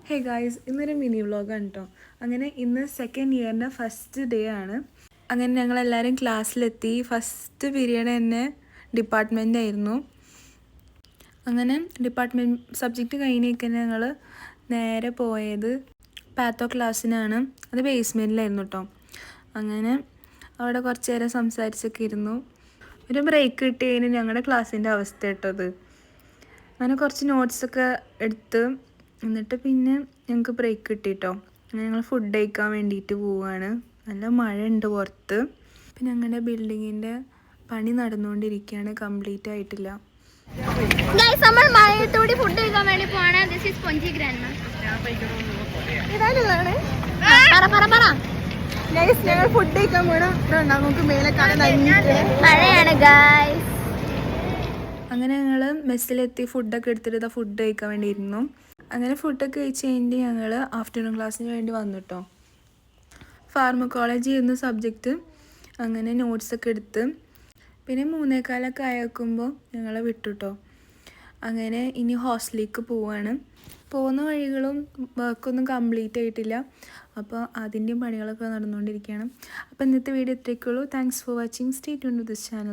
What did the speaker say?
Hey guys, ഇന്നൊരു mini വ്ളോഗാണ് കേട്ടോ. അങ്ങനെ ഇന്ന് സെക്കൻഡ് ഇയറിൻ്റെ ഫസ്റ്റ് ഡേ ആണ്. അങ്ങനെ ഞങ്ങളെല്ലാവരും ക്ലാസ്സിലെത്തി. ഫസ്റ്റ് പീരീഡ് തന്നെ ഡിപ്പാർട്ട്മെൻ്റ് ആയിരുന്നു. അങ്ങനെ ഡിപ്പാർട്ട്മെൻറ്റ് സബ്ജക്റ്റ് കഴിഞ്ഞേക്ക് ഞങ്ങൾ നേരെ പോയത് പാത്തോ ക്ലാസ്സിനാണ്. അത് ബേസ്മെൻറ്റിലായിരുന്നു കേട്ടോ. അങ്ങനെ അവിടെ കുറച്ച് നേരം സംസാരിച്ചൊക്കെ ഇരുന്നു. ഒരു ബ്രേക്ക് കിട്ടി കഴിഞ്ഞ് ഞങ്ങളുടെ ക്ലാസ്സിൻ്റെ അവസ്ഥ കേട്ടത്. അങ്ങനെ കുറച്ച് നോട്ട്സൊക്കെ എടുത്ത് എന്നിട്ട് പിന്നെ ഞങ്ങൾക്ക് ബ്രേക്ക് കിട്ടിട്ടോ. അങ്ങനെ ഞങ്ങൾ ഫുഡ് കഴിക്കാൻ വേണ്ടിയിട്ട് പോവുകയാണ്. നല്ല മഴ ഉണ്ട് പുറത്ത്. പിന്നെ ഞങ്ങളുടെ ബിൽഡിങ്ങിൻ്റെ പണി നടന്നുകൊണ്ടിരിക്കുകയാണ്, കംപ്ലീറ്റ് ആയിട്ടില്ല. നമ്മൾ മഴയത്തോടെ ഫുഡ് കഴിക്കാൻ വേണ്ടി പോവാണ്. This is Ponchi grandma. ഇതാണ് ഞങ്ങൾ ഫുഡ് കഴിക്കാൻ പോകണം. നമുക്ക് മേലെ മഴയാണ് ഗായ്സ്. അങ്ങനെ ഞങ്ങൾ മെസ്സിലെത്തി ഫുഡൊക്കെ എടുത്തിട്ട് ഫുഡ് കഴിക്കാൻ വേണ്ടിയിരുന്നു. അങ്ങനെ ഫുഡൊക്കെ കഴിച്ച് കഴിഞ്ഞിട്ട് ഞങ്ങൾ ആഫ്റ്റർനൂൺ ക്ലാസ്സിന് വേണ്ടി വന്നു കേട്ടോ. ഫാർമക്കോളജി എന്ന സബ്ജക്റ്റ്. അങ്ങനെ നോട്ട്സൊക്കെ എടുത്ത് പിന്നെ 3:15 ആയേക്കുമ്പോൾ ഞങ്ങളെ വിട്ടു കേട്ടോ. അങ്ങനെ ഇനി ഹോസ്റ്റലിലേക്ക് പോവുകയാണ്. പോകുന്ന വഴികളും വർക്കൊന്നും കംപ്ലീറ്റ് ആയിട്ടില്ല. അപ്പോൾ അതിൻ്റെയും പണികളൊക്കെ നടന്നുകൊണ്ടിരിക്കുകയാണ്. അപ്പോൾ ഇന്നത്തെ വീഡിയോ ഇത്രയൊക്കെയുള്ളൂ. Thanks for watching. Stay tuned to this channel.